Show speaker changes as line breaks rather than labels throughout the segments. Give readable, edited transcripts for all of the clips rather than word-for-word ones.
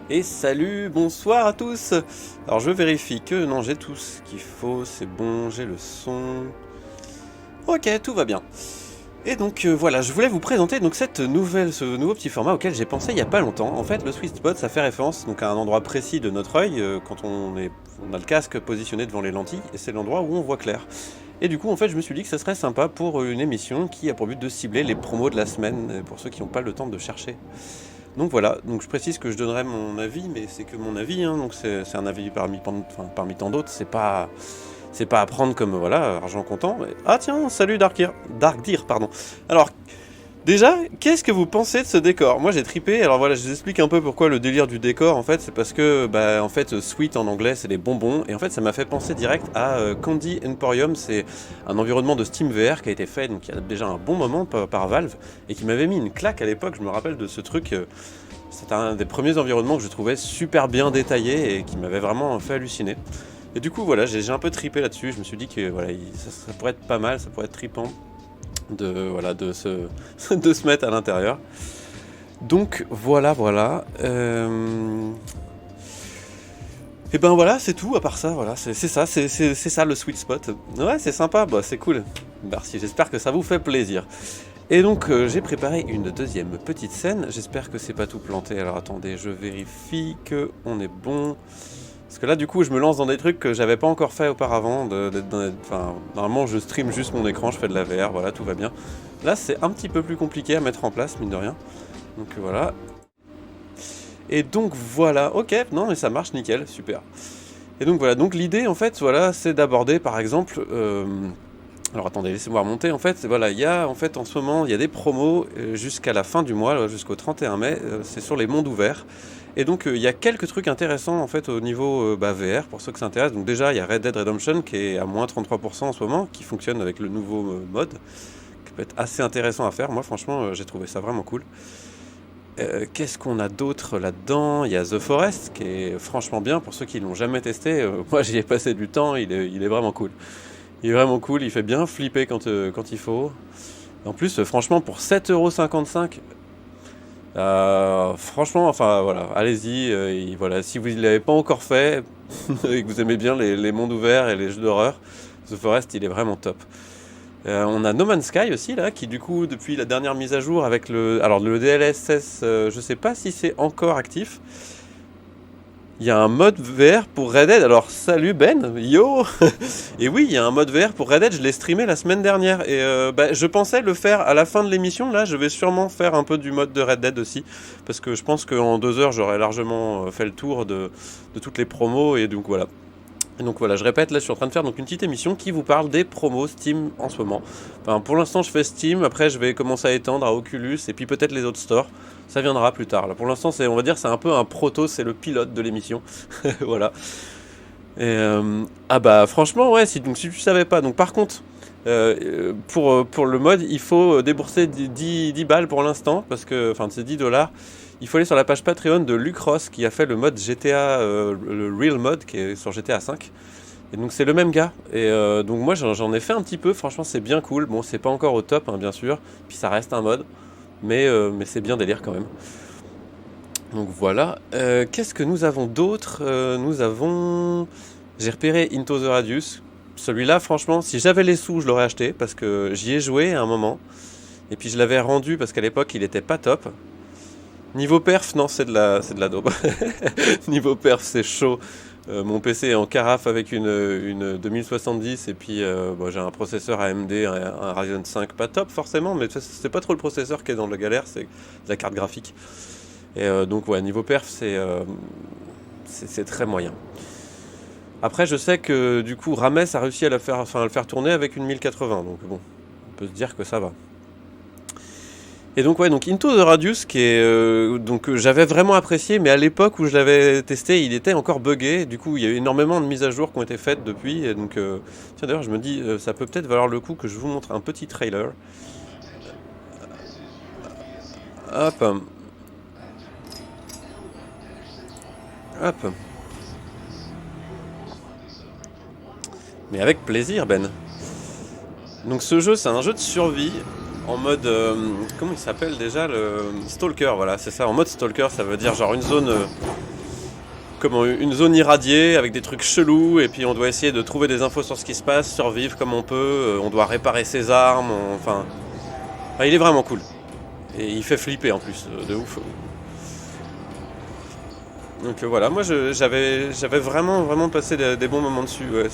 Et salut, bonsoir à tous. Alors je vérifie que non, j'ai tout ce qu'il faut, c'est bon, j'ai le son. Ok, tout va bien. Et donc voilà, je voulais vous présenter donc ce nouveau petit format auquel j'ai pensé il y a pas longtemps. En fait, le sweet spot, ça fait référence donc à un endroit précis de notre œil quand on a le casque positionné devant les lentilles, et c'est l'endroit où on voit clair. Et du coup, en fait, je me suis dit que ça serait sympa pour une émission qui a pour but de cibler les promos de la semaine, pour ceux qui n'ont pas le temps de chercher. Donc voilà, donc je précise que je donnerai mon avis, mais c'est que mon avis, hein, donc c'est un avis parmi tant d'autres, c'est pas à prendre comme voilà, argent comptant. Ah tiens, salut Dark Deer, pardon. Alors, déjà, qu'est-ce que vous pensez de ce décor? Moi j'ai tripé, alors voilà, je vous explique un peu pourquoi le délire du décor, en fait, c'est parce que, bah, en fait, sweet en anglais, c'est des bonbons, et en fait, ça m'a fait penser direct à Candy Emporium, c'est un environnement de Steam VR qui a été fait, donc il y a déjà un bon moment par Valve, et qui m'avait mis une claque à l'époque, je me rappelle de ce truc, c'était un des premiers environnements que je trouvais super bien détaillé, et qui m'avait vraiment fait halluciner. Et du coup, voilà, j'ai un peu tripé là-dessus, je me suis dit que voilà, ça pourrait être pas mal, ça pourrait être tripant de se mettre à l'intérieur. Donc voilà. Et ben voilà, c'est tout. À part ça, voilà, c'est ça, c'est ça le sweet spot. Ouais, c'est sympa, bah c'est cool. Merci, j'espère que ça vous fait plaisir. Et donc j'ai préparé une deuxième petite scène. J'espère que c'est pas tout planté. Alors attendez, je vérifie que on est bon. Parce que là, du coup, je me lance dans des trucs que j'avais pas encore fait auparavant. Normalement, je stream juste mon écran, je fais de la VR, voilà, tout va bien. Là, c'est un petit peu plus compliqué à mettre en place, mine de rien. Donc voilà. Et donc voilà, ok, non mais ça marche, nickel, super. Et donc voilà, donc l'idée en fait, voilà, c'est d'aborder par exemple. Alors attendez, laissez-moi remonter. En fait, voilà, il y a en fait en ce moment, il y a des promos jusqu'à la fin du mois, jusqu'au 31 mai. C'est sur les mondes ouverts. Et donc il y a quelques trucs intéressants en fait au niveau VR pour ceux que ça intéresse. Donc déjà, il y a Red Dead Redemption qui est à moins 33% en ce moment, qui fonctionne avec le nouveau mode, qui peut être assez intéressant à faire. Moi, franchement, j'ai trouvé ça vraiment cool. Qu'est-ce qu'on a d'autre là-dedans? Il y a The Forest qui est franchement bien pour ceux qui l'ont jamais testé. Moi, j'y ai passé du temps. Il est vraiment cool. Il est vraiment cool, il fait bien flipper quand il faut. En plus, franchement, pour 7,55€, franchement, enfin voilà, allez-y. Voilà, si vous ne l'avez pas encore fait et que vous aimez bien les mondes ouverts et les jeux d'horreur, The Forest, il est vraiment top. On a No Man's Sky aussi, là, qui du coup, depuis la dernière mise à jour avec le DLSS, je sais pas si c'est encore actif. Il y a un mode VR pour Red Dead. Alors salut Ben, yo. Et oui, il y a un mode VR pour Red Dead, je l'ai streamé la semaine dernière. Et je pensais le faire à la fin de l'émission. Là, je vais sûrement faire un peu du mode de Red Dead aussi. Parce que je pense qu'en 2 heures, j'aurai largement fait le tour de toutes les promos. Et donc voilà. Et donc voilà, je répète, là je suis en train de faire donc une petite émission qui vous parle des promos Steam en ce moment. Enfin, pour l'instant je fais Steam, après je vais commencer à étendre à Oculus et puis peut-être les autres stores. Ça viendra plus tard. Là, pour l'instant, on va dire, c'est un peu un proto, c'est le pilote de l'émission. Voilà. Et ah bah franchement, ouais, si tu savais pas. Donc par contre, pour le mode, il faut débourser 10 balles pour l'instant, parce que, enfin, c'est 10 dollars. Il faut aller sur la page Patreon de Luc Ross qui a fait le mode GTA, le Real Mode qui est sur GTA 5. Et donc c'est le même gars. Et donc moi j'en ai fait un petit peu, franchement c'est bien cool. Bon, c'est pas encore au top, hein, bien sûr. Puis ça reste un mode. Mais c'est bien délire quand même. Donc voilà. Qu'est-ce que nous avons d'autre? Nous avons... J'ai repéré Into the Radius. Celui-là, franchement, si j'avais les sous, je l'aurais acheté parce que j'y ai joué à un moment. Et puis je l'avais rendu parce qu'à l'époque, il était pas top. Niveau perf, non, c'est de la daube. Niveau perf, c'est chaud. Mon PC est en carafe avec une 2070 et puis j'ai un processeur AMD, un Ryzen 5 pas top forcément, mais c'est pas trop le processeur qui est dans la galère, c'est la carte graphique. Et donc ouais, niveau perf, c'est très moyen. Après, je sais que du coup, Rames a réussi à le faire tourner avec une 1080, donc bon, on peut se dire que ça va. Et donc ouais, donc Into the Radius qui est j'avais vraiment apprécié, mais à l'époque où je l'avais testé, il était encore buggé. Du coup, il y a eu énormément de mises à jour qui ont été faites depuis. Et donc tiens, d'ailleurs, je me dis ça peut peut-être valoir le coup que je vous montre un petit trailer. Hop. Hop. Mais avec plaisir, Ben. Donc ce jeu, c'est un jeu de survie en mode comment il s'appelle déjà, le Stalker, voilà, c'est ça, en mode Stalker, ça veut dire genre une zone comment, une zone irradiée avec des trucs chelous, et puis on doit essayer de trouver des infos sur ce qui se passe, survivre comme on peut, on doit réparer ses armes, enfin, il est vraiment cool. Et il fait flipper en plus, de ouf. Donc voilà, moi j'avais vraiment passé des bons moments dessus. Ouais,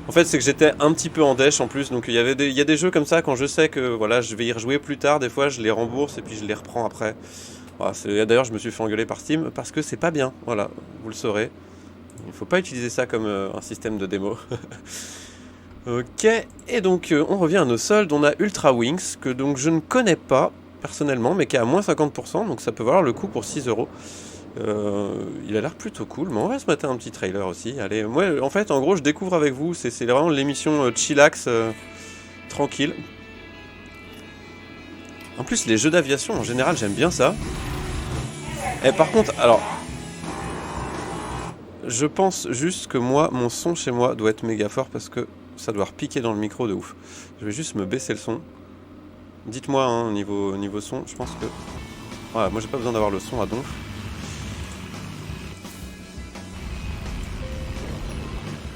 en fait, c'est que j'étais un petit peu en dèche en plus, donc il y a des jeux comme ça, quand je sais que voilà, je vais y rejouer plus tard, des fois je les rembourse et puis je les reprends après. Voilà, d'ailleurs, je me suis fait engueuler par Steam parce que c'est pas bien, voilà, vous le saurez. Il faut pas utiliser ça comme un système de démo. Ok, et donc on revient à nos soldes, on a Ultra Wings, que donc je ne connais pas personnellement, mais qui est à moins 50%, donc ça peut valoir le coup pour 6€. Il a l'air plutôt cool, mais on va se mater un petit trailer aussi. Allez, moi en fait, en gros, je découvre avec vous, c'est vraiment l'émission chillax, tranquille. En plus, les jeux d'aviation en général, j'aime bien ça. Et par contre, alors, je pense juste que moi, mon son chez moi doit être méga fort parce que ça doit repiquer dans le micro de ouf. Je vais juste me baisser le son. Dites-moi, hein, niveau son, je pense que... Voilà, moi j'ai pas besoin d'avoir le son à donf.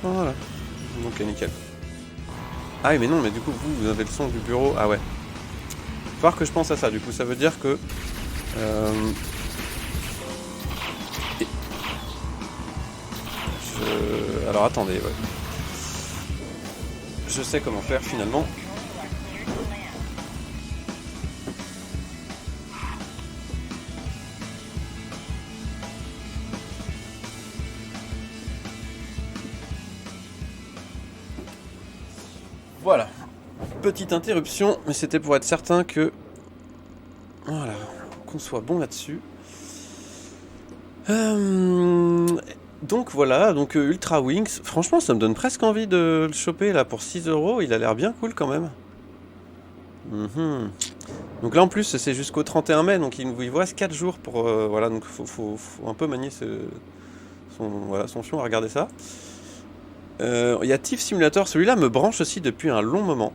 Voilà. Donc nickel. Ah oui, mais non, mais du coup, vous avez le son du bureau. Ah ouais. Faut voir que je pense à ça, du coup, ça veut dire que... Alors attendez, ouais. Je sais comment faire finalement. Voilà. Petite interruption, mais c'était pour être certain que... Voilà, qu'on soit bon là-dessus. Donc voilà, donc Ultra Wings, franchement ça me donne presque envie de le choper là pour 6€, il a l'air bien cool quand même. Donc là en plus c'est jusqu'au 31 mai, donc il vous reste 4 jours pour... voilà, donc faut un peu manier son fion à regarder ça. Il y a Thief Simulator, celui-là me branche aussi depuis un long moment.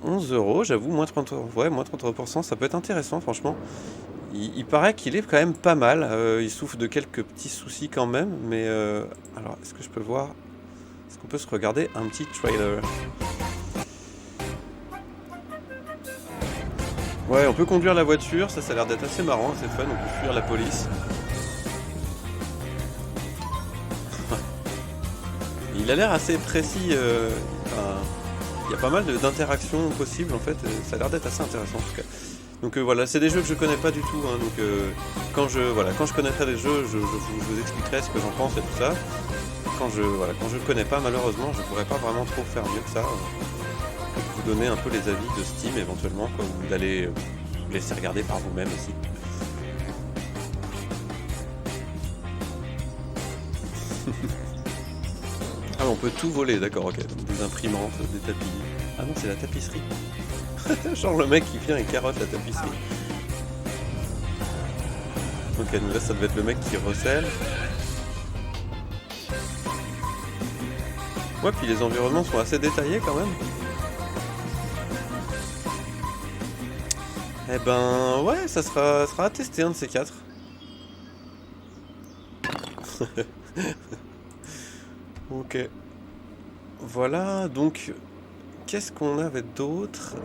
11€, j'avoue, moins 30%, ça peut être intéressant franchement. Il paraît qu'il est quand même pas mal, il souffre de quelques petits soucis quand même, mais alors est-ce que je peux voir, est-ce qu'on peut se regarder un petit trailer? Ouais, on peut conduire la voiture, ça a l'air d'être assez marrant, c'est fun, on peut fuir la police. Il a l'air assez précis, il y a pas mal d'interactions possibles en fait, ça a l'air d'être assez intéressant en tout cas. Donc voilà, c'est des jeux que je connais pas du tout, hein, donc quand je connaîtrai des jeux, je vous expliquerai ce que j'en pense et tout ça. Quand je le connais pas, malheureusement, je pourrais pas vraiment trop faire mieux que ça. Que de vous donner un peu les avis de Steam éventuellement, quoi, ou d'aller vous laisser regarder par vous-même aussi. Ah, on peut tout voler, d'accord, ok. Des imprimantes, des tapis. Ah non, c'est la tapisserie. Genre le mec qui vient et carotte la tapisserie. Ok, donc là ça devait être le mec qui recèle. Ouais, puis les environnements sont assez détaillés quand même. Eh ben ouais, ça sera à tester un de ces quatre. Ok. Voilà, donc qu'est-ce qu'on avait d'autre?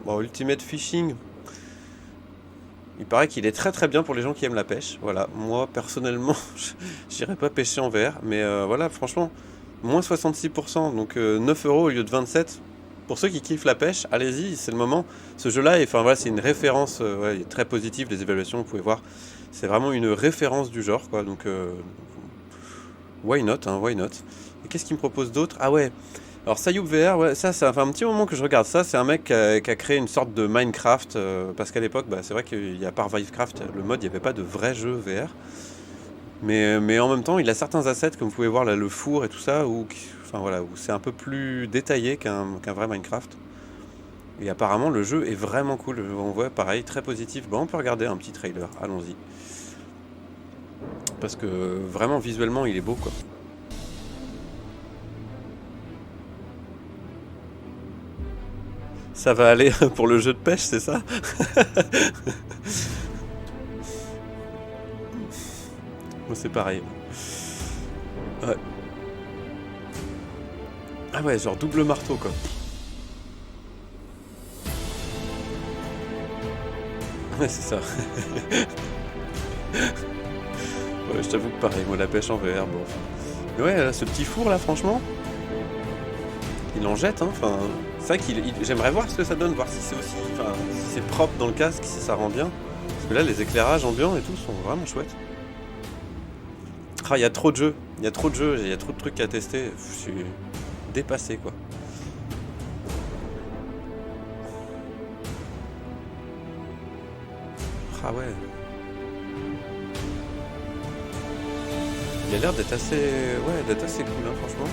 Bon, Ultimate Fishing. Il paraît qu'il est très très bien pour les gens qui aiment la pêche. Voilà, moi personnellement, j'irai pas pêcher en VR, mais voilà, franchement, moins 66%, donc 9€ au lieu de 27. Pour ceux qui kiffent la pêche, allez-y, c'est le moment. Ce jeu-là, enfin voilà, c'est une référence ouais, très positive. Les évaluations, vous pouvez voir, c'est vraiment une référence du genre, quoi. Donc why not, hein, why not. Et qu'est-ce qu'il me propose d'autre? Ah ouais. Alors Sayup VR, ouais, ça fait un petit moment que je regarde ça, c'est un mec qui a créé une sorte de Minecraft, parce qu'à l'époque, bah, c'est vrai qu'il y a par Vivecraft, le mode, il n'y avait pas de vrai jeu VR, mais en même temps, il a certains assets, comme vous pouvez voir là, le four et tout ça, où c'est un peu plus détaillé qu'un vrai Minecraft, et apparemment le jeu est vraiment cool, on voit pareil, très positif. Bon, on peut regarder un petit trailer, allons-y, parce que vraiment visuellement il est beau, quoi. Ça va aller pour le jeu de pêche, c'est ça? Moi, c'est pareil. Ouais. Ah ouais, genre double marteau, quoi. Ouais, c'est ça. Ouais, je t'avoue que pareil, moi, la pêche en VR, bon. Mais ouais, là, ce petit four, là, franchement, il en jette, hein. Enfin, c'est vrai j'aimerais voir ce que ça donne, voir si c'est aussi... Enfin, si c'est propre dans le casque, si ça rend bien. Parce que là, les éclairages ambiants et tout sont vraiment chouettes. Ah, il y a trop de jeux. Il y a trop de jeux, il y a trop de trucs à tester. Je suis dépassé, quoi. Ah ouais. Il a l'air d'être assez... Ouais, d'être assez cool, hein, franchement.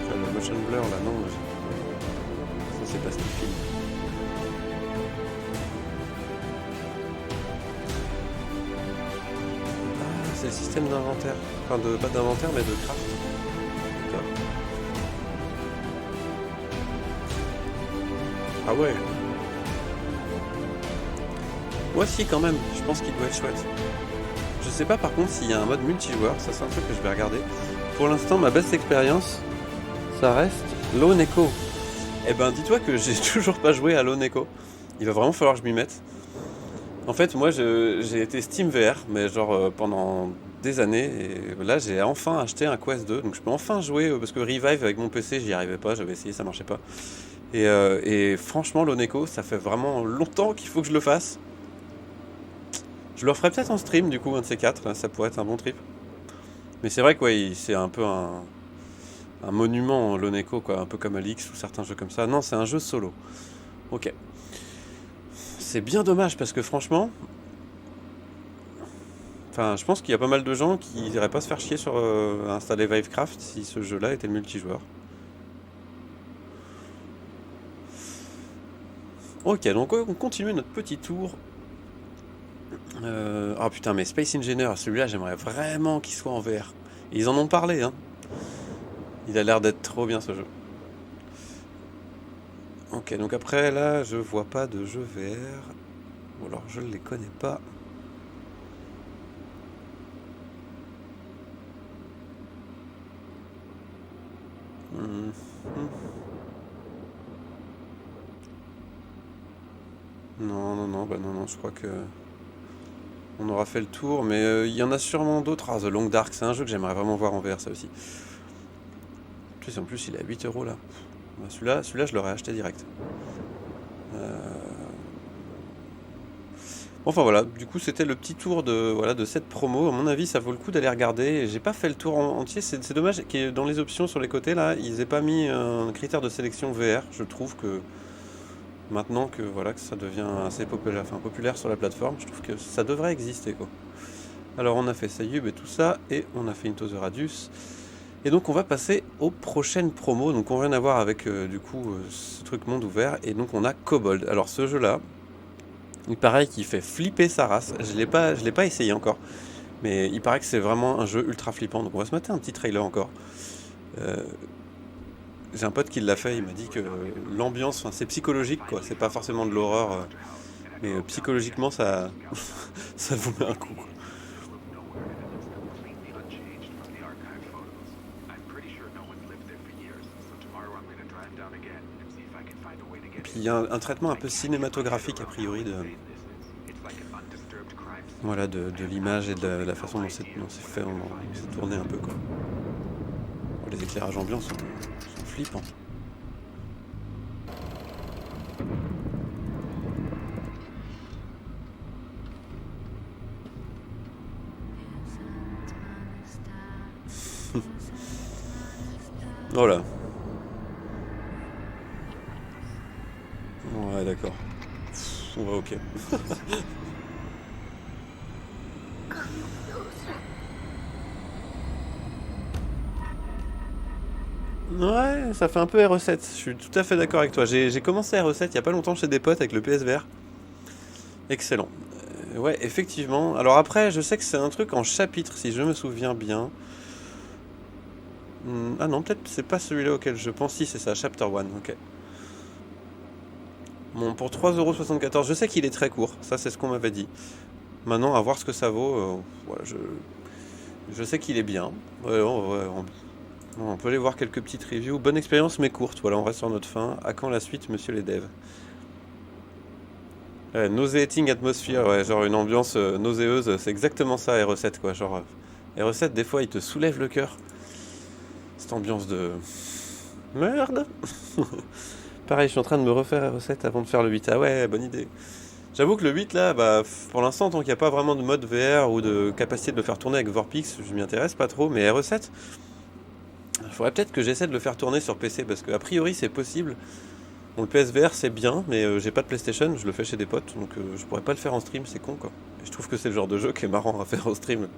Après, le motion blur, là, non. Ça, c'est pas ce qu'il filme. Ah, c'est le système d'inventaire. Enfin, pas d'inventaire, mais de craft. D'accord. Ah ouais. Moi aussi, quand même. Je pense qu'il doit être chouette. Je sais pas, par contre, s'il y a un mode multijoueur. Ça, c'est un truc que je vais regarder. Pour l'instant, ma best expérience, ça reste Lone Echo. Eh ben, dis-toi que j'ai toujours pas joué à Lone Echo. Il va vraiment falloir que je m'y mette. En fait, moi, j'ai été Steam VR, mais genre pendant des années. Et là, j'ai enfin acheté un Quest 2. Donc, je peux enfin jouer. Parce que Revive, avec mon PC, j'y arrivais pas. J'avais essayé, ça marchait pas. Et franchement, Lone Echo, ça fait vraiment longtemps qu'il faut que je le fasse. Je le referai peut-être en stream, du coup, un de ces quatre. Là, ça pourrait être un bon trip. Mais c'est vrai que ouais, c'est un peu un monument, Lone Echo, quoi. Un peu comme Alix ou certains jeux comme ça. Non, c'est un jeu solo. Ok. C'est bien dommage parce que franchement, enfin, je pense qu'il y a pas mal de gens qui n'iraient pas se faire chier sur installer Vivecraft si ce jeu-là était multijoueur. Ok, donc on continue notre petit tour. Oh putain, mais Space Engineer, celui-là, j'aimerais vraiment qu'il soit en VR. Et ils en ont parlé, hein. Il a l'air d'être trop bien ce jeu. Ok, donc après, là, je vois pas de jeu VR. Ou alors, je ne les connais pas. Hmm. Non, non, non, bah non, non, je crois que on aura fait le tour, mais il y en a sûrement d'autres. Ah, The Long Dark, c'est un jeu que j'aimerais vraiment voir en VR, ça aussi. En plus, il est à 8 € là. Bah, celui-là, je l'aurais acheté direct. Enfin voilà, du coup c'était le petit tour de cette promo. À mon avis, ça vaut le coup d'aller regarder. J'ai pas fait le tour entier, c'est dommage que dans les options sur les côtés là, ils aient pas mis un critère de sélection VR. Je trouve que maintenant que voilà que ça devient assez populaire sur la plateforme, je trouve que ça devrait exister, quoi. Alors on a fait Sayub et tout ça, et on a fait Into the Radius. Et donc on va passer aux prochaines promos. Donc on vient d'avoir avec ce truc monde ouvert, et donc on a Kobold. Alors ce jeu-là, il paraît qu'il fait flipper sa race. Je l'ai pas essayé encore, mais il paraît que c'est vraiment un jeu ultra flippant. Donc on va se mater un petit trailer encore. J'ai un pote qui l'a fait, il m'a dit que l'ambiance, c'est psychologique, quoi. C'est pas forcément de l'horreur, mais psychologiquement ça, ça vous met un coup, quoi. Et puis il y a un traitement un peu cinématographique a priori voilà, de l'image et de la façon dont c'est fait, c'est tourné un peu, quoi. Les éclairages ambiants sont flippants. Voilà. Ouais, d'accord. On va ok. Ouais, ça fait un peu R7. Je suis tout à fait d'accord avec toi. J'ai commencé R7 il y a pas longtemps chez des potes avec le PSVR. Excellent. Ouais, effectivement. Alors après, je sais que c'est un truc en chapitre, si je me souviens bien. Ah non, peut-être c'est pas celui-là auquel je pense. Si, c'est ça, Chapter 1. Ok. Bon, pour 3,74€, je sais qu'il est très court. Ça, c'est ce qu'on m'avait dit. Maintenant, à voir ce que ça vaut. Voilà, je sais qu'il est bien. Ouais, on peut aller voir quelques petites reviews. Bonne expérience mais courte. Voilà, on reste sur notre fin. À quand la suite, monsieur les devs? Ouais, nauseating atmosphere, ouais, genre une ambiance nauséeuse. C'est exactement ça, R7, quoi. Genre, R7, des fois, il te soulève le cœur. Cette ambiance de... Merde. Pareil, je suis en train de me refaire R7 avant de faire le 8. Ah ouais, bonne idée. J'avoue que le 8 là, bah, pour l'instant, tant qu'il n'y a pas vraiment de mode VR ou de capacité de le faire tourner avec Vorpix, je m'y intéresse pas trop. Mais RE7, il faudrait peut-être que j'essaie de le faire tourner sur PC parce qu'a priori c'est possible. Bon, le PSVR c'est bien, mais j'ai pas de PlayStation, je le fais chez des potes, donc je pourrais pas le faire en stream, c'est con quoi. Et je trouve que c'est le genre de jeu qui est marrant à faire en stream.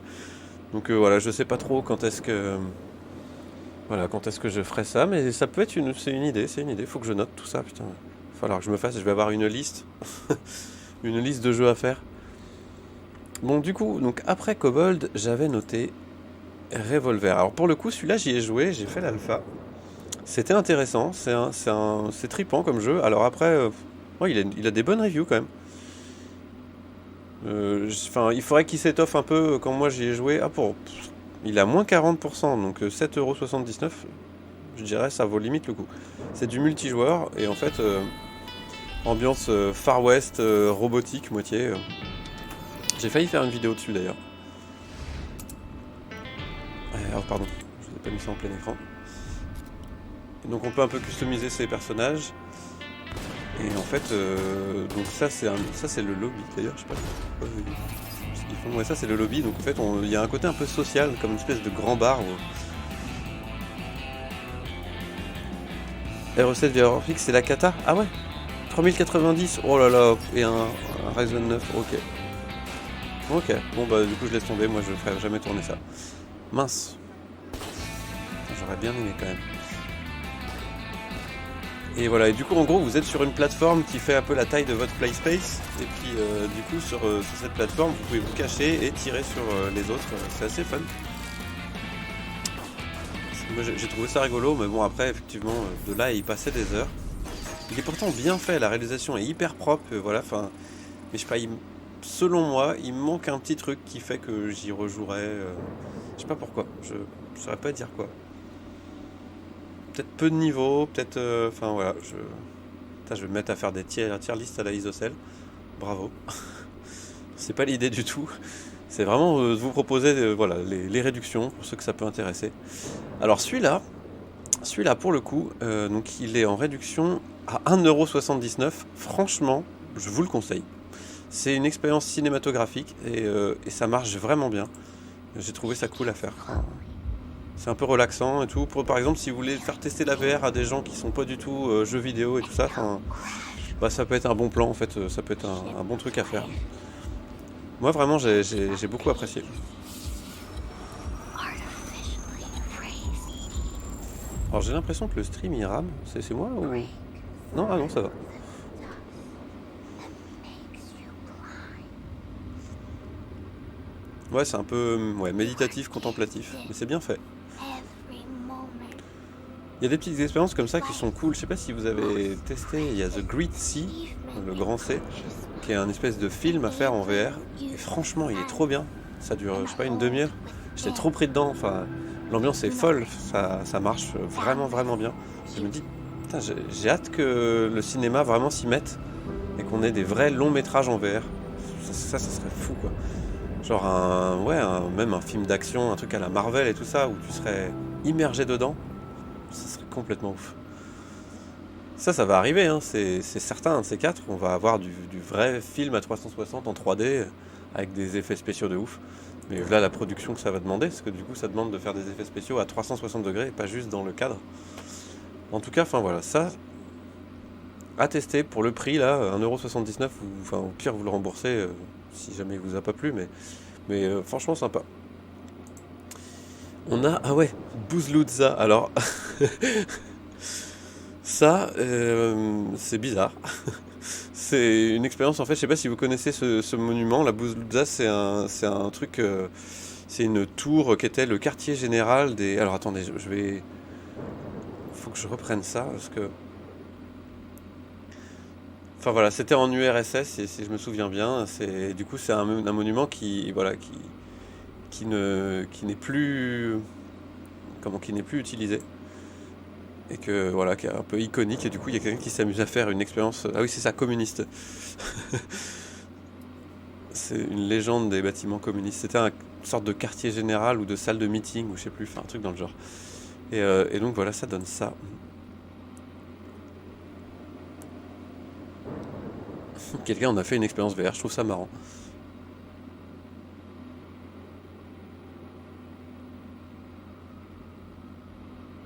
Donc voilà, je sais pas trop quand est-ce que. Voilà, quand est-ce que je ferai ça, mais ça peut être une. C'est une idée, faut que je note tout ça, putain. Il va falloir que je me fasse, je vais avoir une liste. Une liste de jeux à faire. Bon, du coup, donc après Kobold, j'avais noté Revolver. Alors pour le coup, celui-là, j'y ai joué, j'ai fait l'alpha. C'était intéressant, c'est trippant comme jeu. Alors après, ouais, il a des bonnes reviews quand même. Enfin, il faudrait qu'il s'étoffe un peu quand moi j'y ai joué. Ah, il a moins 40%, donc 7,79€. Je dirais ça vaut limite le coup. C'est du multijoueur et en fait, ambiance Far West, robotique, moitié. J'ai failli faire une vidéo dessus d'ailleurs. Alors pardon, je vous ai pas mis ça en plein écran. Et donc on peut un peu customiser ses personnages. Et en fait, donc ça c'est le lobby d'ailleurs, je sais pas ce qu'ils font. Ouais, ça c'est le lobby, donc en fait il y a un côté un peu social, comme une espèce de grand bar. R7 VRFX, c'est la cata. Ah ouais, 3090, oh là là, et un Ryzen 9, ok. Ok, bon bah du coup je laisse tomber, moi je ferai jamais tourner ça. Mince. J'aurais bien aimé quand même. Et voilà, et du coup en gros vous êtes sur une plateforme qui fait un peu la taille de votre PlaySpace. Et puis du coup sur cette plateforme vous pouvez vous cacher et tirer sur les autres. C'est assez fun. Moi j'ai trouvé ça rigolo, mais bon après effectivement de là à y passer des heures. Il est pourtant bien fait, la réalisation est hyper propre, voilà, enfin. Mais je sais pas, selon moi, il me manque un petit truc qui fait que j'y rejouerai. Je sais pas pourquoi, je saurais pas dire quoi. Peut-être peu de niveau, peut-être. Enfin voilà, putain, je vais me mettre à faire des tier list à la Isocel. Bravo. C'est pas l'idée du tout. C'est vraiment de vous proposer voilà, les réductions pour ceux que ça peut intéresser. Alors celui-là pour le coup, donc il est en réduction à 1,79€. Franchement, je vous le conseille. C'est une expérience cinématographique et ça marche vraiment bien. J'ai trouvé ça cool à faire. Enfin, c'est un peu relaxant et tout. Par exemple, si vous voulez faire tester la VR à des gens qui sont pas du tout jeux vidéo et tout ça, bah, ça peut être un bon plan en fait. Ça peut être un bon truc à faire. Moi vraiment, j'ai beaucoup apprécié. Alors j'ai l'impression que le stream il rame. C'est moi ou... Non, ah non, ça va. Ouais, c'est un peu méditatif, contemplatif. Mais c'est bien fait. Il y a des petites expériences comme ça qui sont cool. Je sais pas si vous avez testé, il y a The Great Sea, le grand C, qui est un espèce de film à faire en VR. Et franchement, il est trop bien. Ça dure, je sais pas, une demi-heure. J'étais trop pris dedans. Enfin, l'ambiance est folle. Ça marche vraiment, vraiment bien. Je me dis, putain, j'ai hâte que le cinéma vraiment s'y mette et qu'on ait des vrais longs métrages en VR. Ça serait fou, quoi. Genre même un film d'action, un truc à la Marvel et tout ça, où tu serais immergé dedans. Ça serait complètement ouf. Ça va arriver, hein. C'est certain, un de ces quatre, on va avoir du vrai film à 360 en 3D, avec des effets spéciaux de ouf. Mais là, la production que ça va demander, parce que du coup, ça demande de faire des effets spéciaux à 360 degrés, et pas juste dans le cadre. En tout cas, enfin voilà, ça, à tester pour le prix, là, 1,79€, enfin au pire, vous le remboursez, si jamais il vous a pas plu, mais franchement sympa. On a, ah ouais, Bouzloudza, alors... Ça, c'est bizarre. C'est une expérience, en fait, je sais pas si vous connaissez ce monument, la Bouzloudza, c'est un truc, c'est une tour qui était le quartier général des... Alors attendez, je vais... Faut que je reprenne ça, parce que... Enfin voilà, c'était en URSS, si je me souviens bien. Du coup, c'est un monument voilà, qui n'est plus, qui n'est plus utilisé. Et voilà, qui est un peu iconique. Et du coup, il y a quelqu'un qui s'amuse à faire une expérience. Ah oui, c'est ça, communiste. C'est une légende des bâtiments communistes. C'était une sorte de quartier général ou de salle de meeting, ou je sais plus, enfin un truc dans le genre. Et donc voilà, ça donne ça. Quelqu'un en a fait une expérience VR, je trouve ça marrant.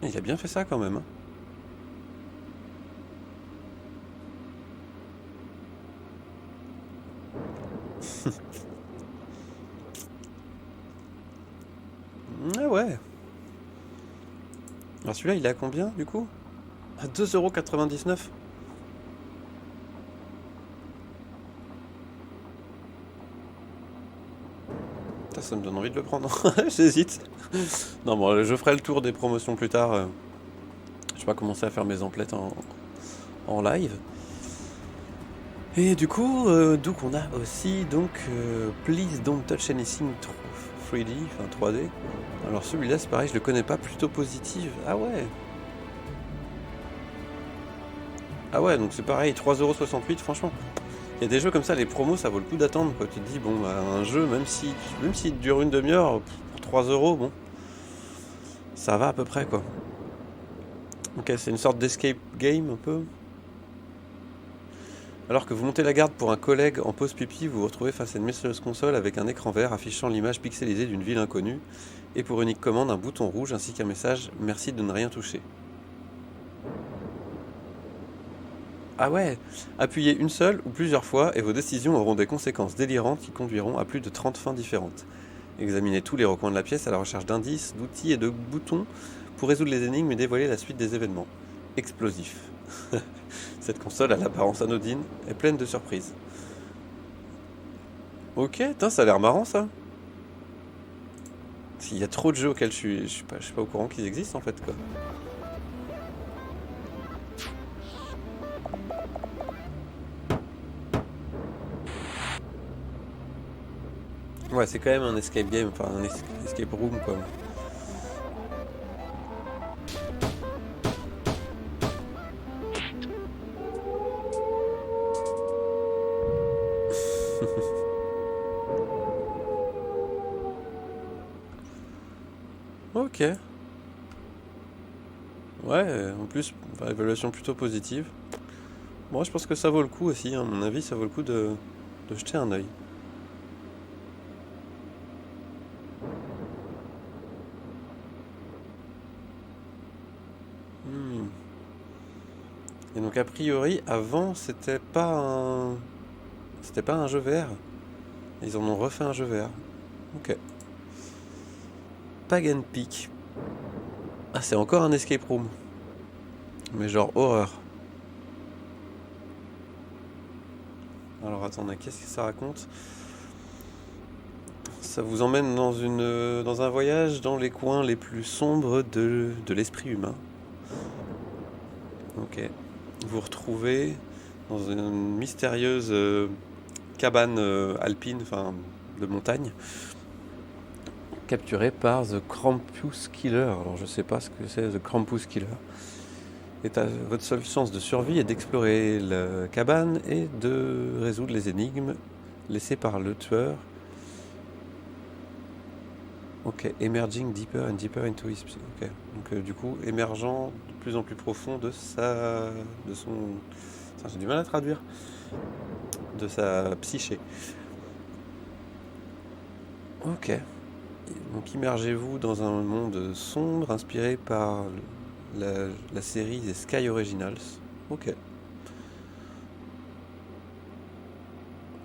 Il a bien fait ça quand même. Hein. Ah ouais. Alors celui-là, il est à combien du coup? À 2,99 €. Ça me donne envie de le prendre. J'hésite. Non, bon, je ferai le tour des promotions plus tard. Je vais pas commencer à faire mes emplettes en live. Et du coup, donc on a aussi Please Don't Touch Anything 3D, enfin 3D. Alors celui-là, c'est pareil, je le connais pas, plutôt positif. Ah ouais. Ah ouais, donc c'est pareil, 3,68 €, franchement. Il y a des jeux comme ça, les promos, ça vaut le coup d'attendre. Quoi. Tu te dis, bon, bah, un jeu, même s'il dure une demi-heure, pour 3 €, bon, ça va à peu près, quoi. Ok, c'est une sorte d'escape game, un peu. Alors que vous montez la garde pour un collègue en pause pipi, vous vous retrouvez face à une mystérieuse console avec un écran vert affichant l'image pixelisée d'une ville inconnue, et pour unique commande, un bouton rouge ainsi qu'un message « Merci de ne rien toucher ». Ah ouais, appuyez une seule ou plusieurs fois et vos décisions auront des conséquences délirantes qui conduiront à plus de 30 fins différentes. Examinez tous les recoins de la pièce à la recherche d'indices, d'outils et de boutons pour résoudre les énigmes et dévoiler la suite des événements. Explosif. Cette console à l'apparence anodine est pleine de surprises. Ok, ça a l'air marrant ça. S'il y a trop de jeux auxquels je suis pas au courant qu'ils existent en fait quoi. Ouais, c'est quand même un escape game, enfin un escape room quoi. Ok. Ouais, en plus, évaluation plutôt positive. Moi, je pense que ça vaut le coup aussi, hein. À mon avis, ça vaut le coup de jeter un œil. Hmm. Et donc, a priori, avant, c'était pas un jeu VR. Ils en ont refait un jeu VR. Ok. Pagan Peak. Ah, c'est encore un escape room. Mais genre horreur. Alors attendez, qu'est-ce que ça raconte? Ça vous emmène dans un voyage dans les coins les plus sombres de l'esprit humain. Ok. Vous vous retrouvez dans une mystérieuse cabane alpine, enfin de montagne, capturée par The Krampus Killer. Alors je sais pas ce que c'est The Krampus Killer. Et votre seule chance de survie est d'explorer la cabane et de résoudre les énigmes laissées par le tueur. Ok, emerging deeper and deeper into his psyche. Ok, donc du coup, émergeant de plus en plus profond de son... J'ai du mal à traduire. De sa psyché. Ok. Donc immergez-vous dans un monde sombre inspiré par la série des Sky Originals. Ok.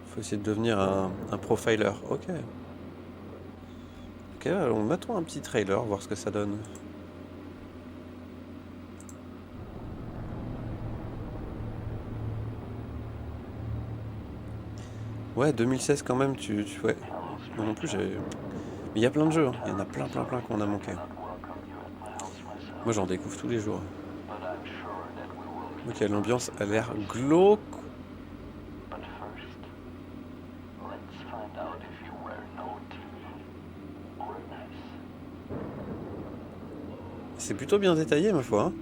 Faut essayer de devenir un profiler. Ok. Ok, alors mettons un petit trailer, voir ce que ça donne. Ouais, 2016 quand même, ouais. Moi non plus, j'avais... Mais il y a plein de jeux, hein. Il y en a plein qu'on a manqué. Moi j'en découvre tous les jours. Ok, l'ambiance a l'air glauque. C'est plutôt bien détaillé, ma foi. Hein.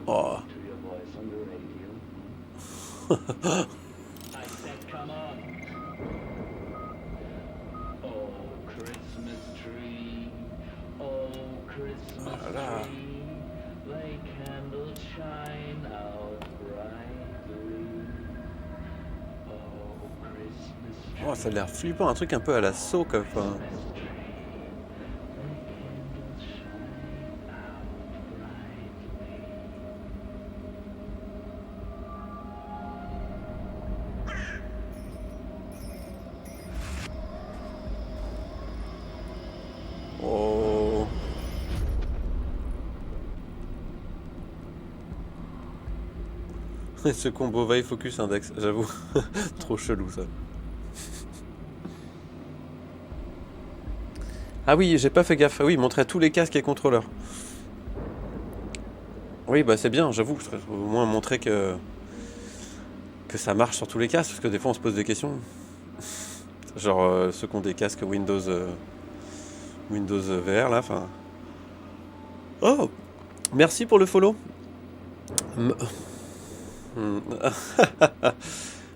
Oh. Voilà. Oh, ça a l'air flippant, un truc un peu à la Saw, quoi. Enfin... Oh. Ce combo veille focus index, j'avoue. Trop chelou ça. Ah oui, j'ai pas fait gaffe. Ah oui, il montrait tous les casques et contrôleurs. Oui, bah c'est bien, j'avoue. Au moins montrer que ça marche sur tous les casques, parce que des fois on se pose des questions. Genre ceux qui ont des casques Windows VR là, enfin. Oh, merci pour le follow.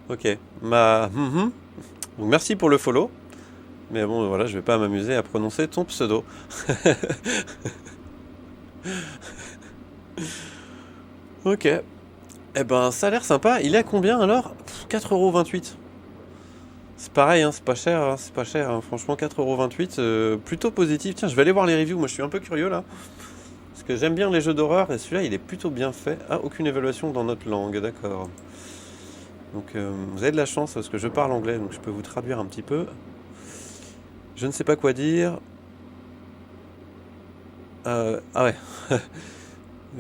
Ok, donc merci pour le follow. Mais bon, voilà, je vais pas m'amuser à prononcer ton pseudo. Ok. Eh ben, ça a l'air sympa. Il est à combien alors? 4,28€. C'est pareil, hein, c'est pas cher, hein, c'est pas cher. Hein. Franchement, 4,28€, plutôt positif. Tiens, je vais aller voir les reviews. Moi, je suis un peu curieux là. Parce que j'aime bien les jeux d'horreur et celui-là, il est plutôt bien fait. Ah, aucune évaluation dans notre langue, d'accord. Donc, vous avez de la chance parce que je parle anglais, donc je peux vous traduire un petit peu. Je ne sais pas quoi dire. Ah ouais.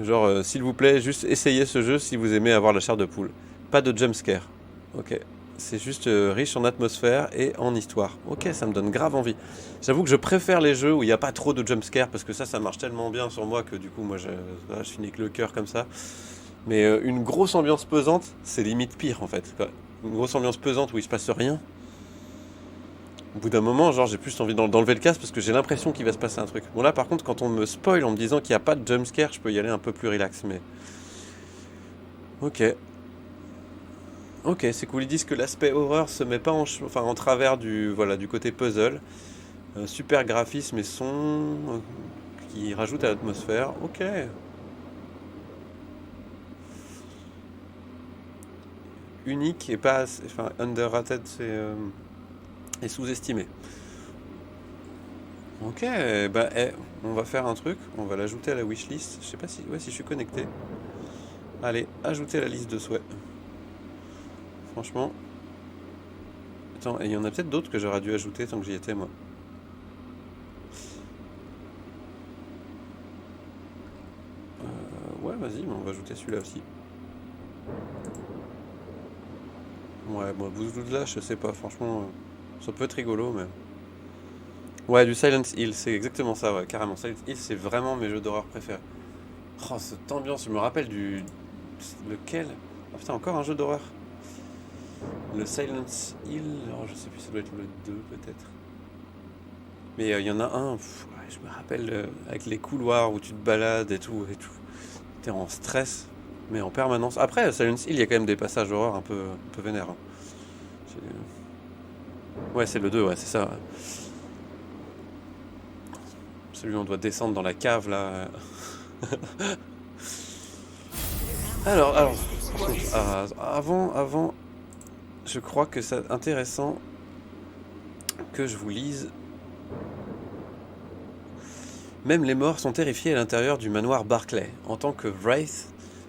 Genre, s'il vous plaît, juste essayez ce jeu si vous aimez avoir la chair de poule. Pas de jumpscare. Ok. C'est juste riche en atmosphère et en histoire. Ok, ça me donne grave envie. J'avoue que je préfère les jeux où il n'y a pas trop de jumpscare parce que ça marche tellement bien sur moi que du coup, moi, je finis avec le cœur comme ça. Mais une grosse ambiance pesante, c'est limite pire en fait. Une grosse ambiance pesante où il se passe rien. Au bout d'un moment, genre, j'ai plus envie d'enlever le casque parce que j'ai l'impression qu'il va se passer un truc. Bon, là, par contre, quand on me spoil en me disant qu'il n'y a pas de jumpscare, je peux y aller un peu plus relax, mais. Ok. Ok, c'est cool. Ils disent que l'aspect horreur se met pas en travers du côté puzzle. Super graphisme et son qui rajoute à l'atmosphère. Ok. Unique et pas. Enfin, underrated, et sous-estimé. Ok, bah on va faire un truc, on va l'ajouter à la wishlist. Je sais pas si, ouais, si je suis connecté. Allez, ajouter à la liste de souhaits. Franchement. Attends, il y en a peut-être d'autres que j'aurais dû ajouter tant que j'y étais moi. Ouais, vas-y, on va ajouter celui-là aussi. Ouais, moi, là, je sais pas, franchement, ça peut être rigolo, mais. Ouais, du Silent Hill, c'est exactement ça, ouais, carrément. Silent Hill, c'est vraiment mes jeux d'horreur préférés. Oh, cette ambiance, je me rappelle du. Lequel? Ah putain, encore un jeu d'horreur. Le Silent Hill, alors je sais plus, ça doit être le 2 peut-être. Mais il y en a un, ouais, je me rappelle, avec les couloirs où tu te balades et tout. T'es en stress, mais en permanence. Après, Silent Hill, il y a quand même des passages d'horreur un peu vénères. Hein. Ouais, c'est le 2, ouais, c'est ça. Ouais. Celui où on doit descendre dans la cave, là. alors, avant, je crois que c'est intéressant que je vous lise. Même les morts sont terrifiés à l'intérieur du manoir Barclay. En tant que Wraith,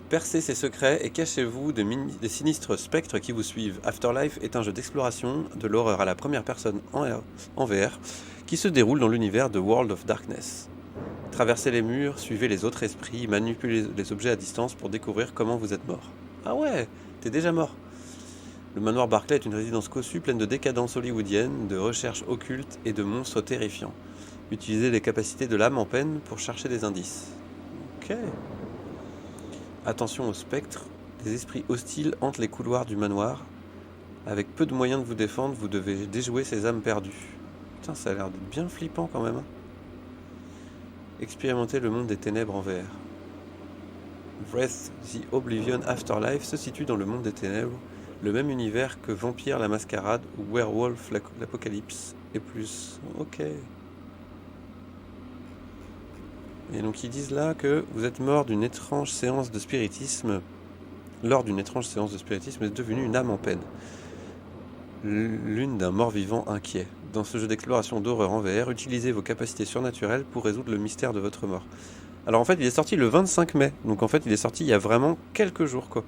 percez ses secrets et cachez-vous des sinistres spectres qui vous suivent. Afterlife est un jeu d'exploration de l'horreur à la première personne en VR qui se déroule dans l'univers de World of Darkness. Traversez les murs, suivez les autres esprits, manipulez les objets à distance pour découvrir comment vous êtes mort. Ah ouais, t'es déjà mort. Le manoir Barclay est une résidence cossue pleine de décadence hollywoodienne, de recherches occultes et de monstres terrifiants. Utilisez les capacités de l'âme en peine pour chercher des indices. Ok. Attention aux spectres, des esprits hostiles hantent les couloirs du manoir. Avec peu de moyens de vous défendre, vous devez déjouer ces âmes perdues. Putain, ça a l'air d'être bien flippant quand même. Expérimentez le monde des ténèbres en VR. Breath the Oblivion Afterlife se situe dans le monde des ténèbres, le même univers que Vampire la Mascarade ou Werewolf l'Apocalypse et plus. Ok. Et donc ils disent là que vous êtes mort d'une étrange séance de spiritisme. Lors d'une étrange séance de spiritisme, vous êtes devenu une âme en peine. L'une d'un mort-vivant inquiet. Dans ce jeu d'exploration d'horreur en VR, utilisez vos capacités surnaturelles pour résoudre le mystère de votre mort. Alors en fait, il est sorti le 25 mai, donc en fait, il est sorti il y a vraiment quelques jours, quoi.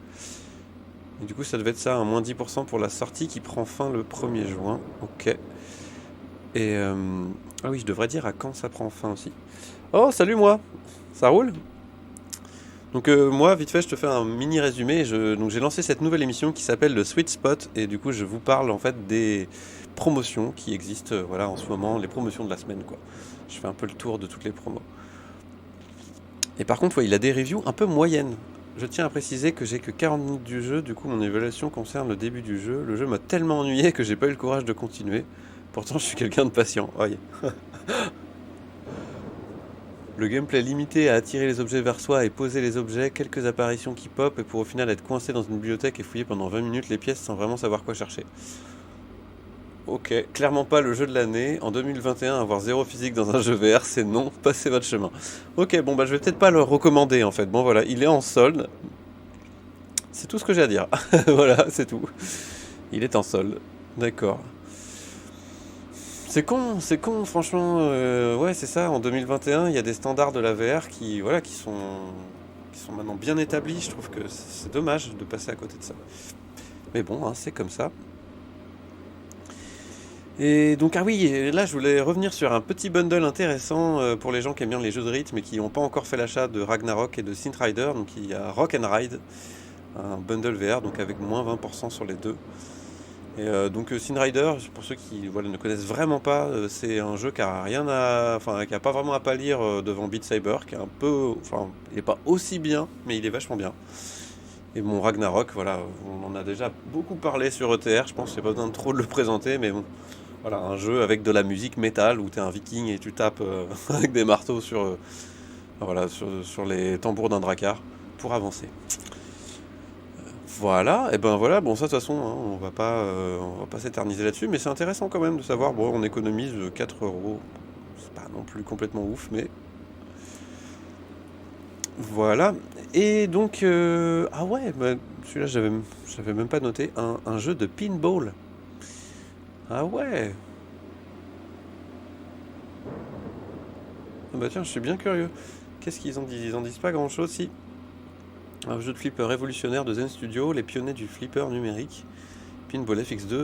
Et du coup, ça devait être ça, un moins 10% pour la sortie qui prend fin le 1er juin. Ok. Et ah oui, je devrais dire à quand ça prend fin aussi. Oh, salut moi. Ça roule ? Donc moi, vite fait, je te fais un mini résumé. Donc j'ai lancé cette nouvelle émission qui s'appelle le Sweet Spot et du coup, je vous parle en fait des promotions qui existent, voilà, en ce moment, les promotions de la semaine, quoi. Je fais un peu le tour de toutes les promos. Et par contre, ouais, il a des reviews un peu moyennes. Je tiens à préciser que j'ai que 40 minutes du jeu, du coup mon évaluation concerne le début du jeu. Le jeu m'a tellement ennuyé que j'ai pas eu le courage de continuer. Pourtant, je suis quelqu'un de patient. Oh, yeah. Le gameplay limité à attirer les objets vers soi et poser les objets, quelques apparitions qui pop et pour au final être coincé dans une bibliothèque et fouiller pendant 20 minutes les pièces sans vraiment savoir quoi chercher. Ok, clairement pas le jeu de l'année. En 2021, avoir 0 physique dans un jeu VR, c'est non, passez votre chemin. Ok, bon bah je vais peut-être pas le recommander en fait. Bon voilà, il est en solde. C'est tout ce que j'ai à dire. Voilà, c'est tout. Il est en solde. D'accord. C'est con, franchement. Ouais, c'est ça. En 2021, il y a des standards de la VR qui, voilà, qui sont maintenant bien établis. Je trouve que c'est dommage de passer à côté de ça. Mais bon, hein, c'est comme ça. Et donc, ah oui, et là je voulais revenir sur un petit bundle intéressant pour les gens qui aiment bien les jeux de rythme et qui n'ont pas encore fait l'achat de Ragnarok et de Synth Rider. Donc il y a Rock and Ride, un bundle VR, donc avec moins 20% sur les deux. Et donc Synth Rider, pour ceux qui voilà, ne connaissent vraiment pas, c'est un jeu qui a rien à, enfin qui a pas vraiment à pâlir devant Beat Saber, qui est un peu, enfin il est pas aussi bien, mais il est vachement bien. Et bon Ragnarok, voilà, on en a déjà beaucoup parlé sur ETR, je pense qu'il n'y a pas besoin de trop de le présenter, mais bon. Voilà, un jeu avec de la musique métal où tu es un viking et tu tapes avec des marteaux voilà, sur les tambours d'un dracard pour avancer. Voilà, et ben voilà, bon ça de toute façon, hein, on va pas s'éterniser là-dessus, mais c'est intéressant quand même de savoir, bon on économise 4€, c'est pas non plus complètement ouf, mais voilà. Et donc, ah ouais, bah, celui-là j'avais même pas noté, un jeu de pinball. Ah ouais. Ah bah tiens, je suis bien curieux. Qu'est-ce qu'ils en disent? Ils en disent pas grand-chose, si. Un jeu de flipper révolutionnaire de Zen Studio, les pionniers du flipper numérique. Pinball FX2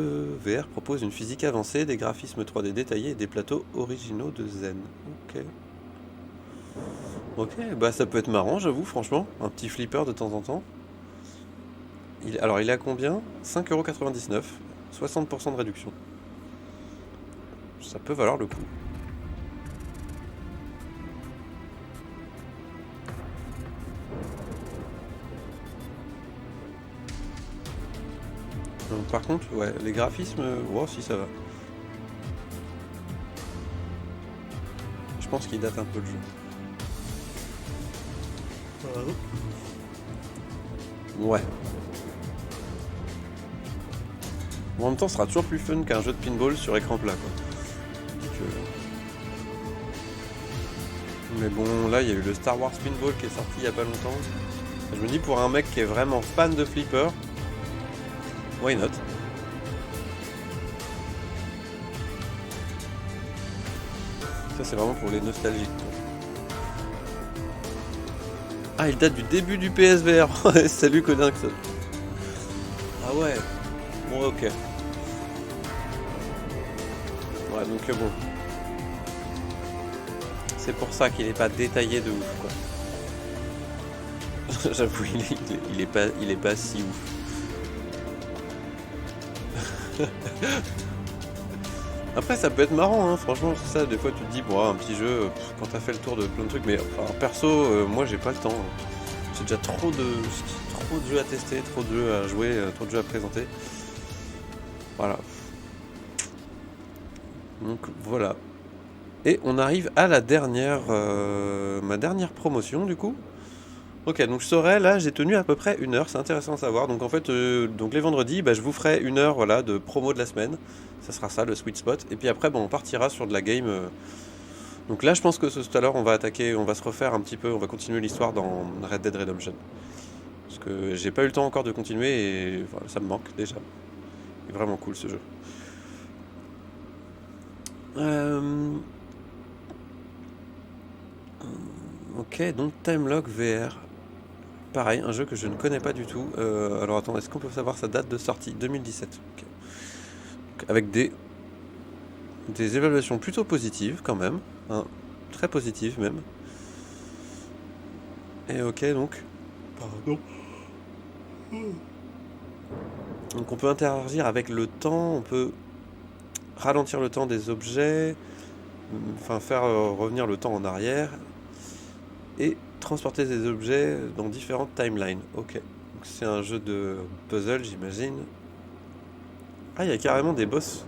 VR propose une physique avancée, des graphismes 3D détaillés et des plateaux originaux de Zen. Ok. Ok, bah ça peut être marrant, j'avoue, franchement. Un petit flipper de temps en temps. Alors, il est à combien? 5,99€. 60% de réduction. Ça peut valoir le coup. Par contre, ouais, les graphismes, wow, si ça va. Je pense qu'il date un peu le jeu. Ouais. Bon, en même temps, ce sera toujours plus fun qu'un jeu de pinball sur écran plat, quoi. Mais bon, là, il y a eu le Star Wars Pinball qui est sorti il y a pas longtemps. Je me dis, pour un mec qui est vraiment fan de flipper, why not? Ça, c'est vraiment pour les nostalgiques. Ah, il date du début du PSVR. Salut, Codinx. Ah ouais. Bon, ok. Ouais, donc bon. C'est pour ça qu'il est pas détaillé de ouf, quoi. J'avoue, il est pas si ouf. Après, ça peut être marrant, hein, franchement, c'est ça. Des fois, tu te dis, bon, un petit jeu, quand t'as fait le tour de plein de trucs, mais enfin, perso, moi, j'ai pas le temps. C'est déjà trop de jeux à tester, trop de jeux à jouer, trop de jeux à présenter. Voilà. Donc voilà. Et on arrive à la dernière, ma dernière promotion du coup. Ok, donc je saurais, là j'ai tenu à peu près 1 heure, c'est intéressant à savoir. Donc en fait, donc les vendredis, je vous ferai 1 heure voilà, de promo de la semaine. Ça sera ça le sweet spot. Et puis après, on partira sur de la game. Donc là, je pense que tout à l'heure, on va attaquer, on va se refaire un petit peu, on va continuer l'histoire dans Red Dead Redemption. Parce que j'ai pas eu le temps encore de continuer et voilà, ça me manque déjà. C'est vraiment cool ce jeu. Ok, donc Timelog VR. Pareil, un jeu que je ne connais pas du tout. Alors attends, est-ce qu'on peut savoir sa date de sortie? 2017. Okay. Donc, avec des évaluations plutôt positives quand même. Hein, très positives même. Et ok, donc... Pardon. Donc on peut interagir avec le temps, on peut ralentir le temps des objets, enfin faire revenir le temps en arrière, et transporter des objets dans différentes timelines. Ok, donc c'est un jeu de puzzle j'imagine. Ah, il y a carrément des boss.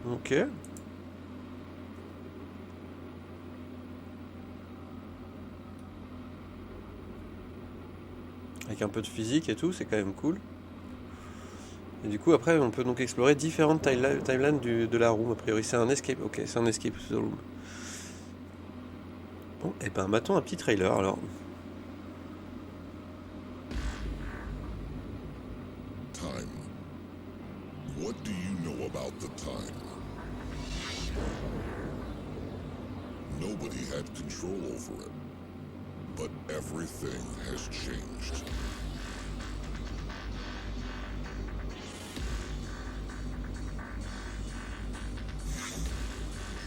Ok. Avec un peu de physique et tout, c'est quand même cool. Et du coup, après, on peut donc explorer différentes timelines de la room. A priori, c'est un escape. Ok, c'est un escape the room. Bon, et ben, mettons un petit trailer alors.
Time. What do you know about the time? Nobody had control over it, but everything has changed.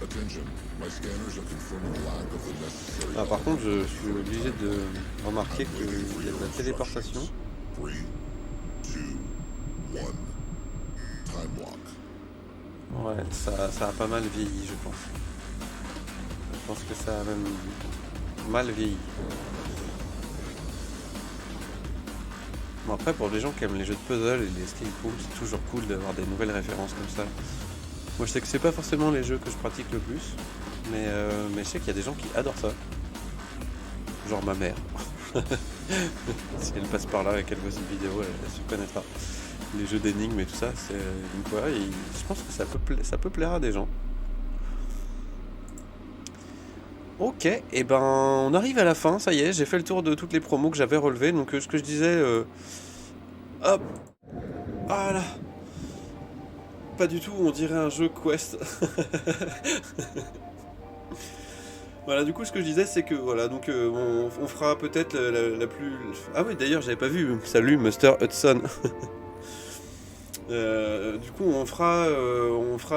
Attention, my scanners are confirming lack of the necessary.
Ah, par contre, je suis obligé de remarquer qu'il y a de la téléportation.
3, 2, 1. Time lock.
Ouais, ça a pas mal vieilli, je pense. Je pense que ça a même mal vieilli. Bon, après, pour les gens qui aiment les jeux de puzzle et les escape rooms, c'est toujours cool d'avoir des nouvelles références comme ça. Moi, je sais que c'est pas forcément les jeux que je pratique le plus, mais je sais qu'il y a des gens qui adorent ça. Genre ma mère. Si elle passe par là et qu'elle voit cette vidéo, elle se connaîtra. Les jeux d'énigmes et tout ça, c'est donc voilà, je pense que ça peut plaire à des gens. Ok, et ben on arrive à la fin, ça y est, j'ai fait le tour de toutes les promos que j'avais relevées. Donc ce que je disais, hop, voilà. Pas du tout, on dirait un jeu Quest. Voilà, du coup, ce que je disais, c'est que voilà, donc on fera peut-être la plus. Ah oui, d'ailleurs, j'avais pas vu. Salut, Mr. Hudson. Du coup, on fera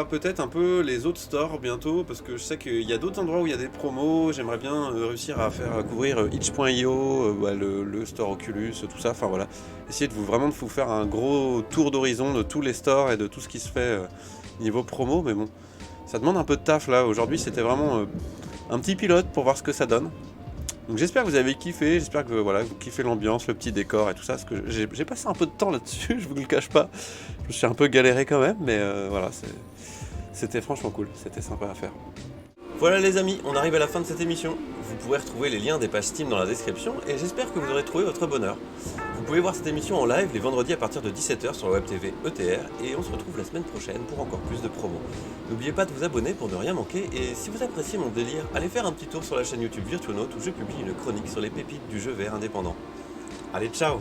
peut-être un peu les autres stores bientôt, parce que je sais qu'il y a d'autres endroits où il y a des promos. J'aimerais bien réussir à couvrir itch.io, le store Oculus, tout ça. Enfin voilà, essayer de vous faire un gros tour d'horizon de tous les stores et de tout ce qui se fait niveau promo. Mais bon, ça demande un peu de taf là. Aujourd'hui, c'était vraiment un petit pilote pour voir ce que ça donne. Donc j'espère que vous avez kiffé, j'espère que voilà, vous kiffez l'ambiance, le petit décor et tout ça, parce que j'ai passé un peu de temps là-dessus, je vous le cache pas. Je me suis un peu galéré quand même, mais voilà, c'était franchement cool, c'était sympa à faire. Voilà les amis, on arrive à la fin de cette émission. Vous pourrez retrouver les liens des pages Steam dans la description et j'espère que vous aurez trouvé votre bonheur. Vous pouvez voir cette émission en live les vendredis à partir de 17h sur la web TV ETR et on se retrouve la semaine prochaine pour encore plus de promos. N'oubliez pas de vous abonner pour ne rien manquer et si vous appréciez mon délire, allez faire un petit tour sur la chaîne YouTube Virtuonaut où je publie une chronique sur les pépites du jeu VR indépendant. Allez, ciao!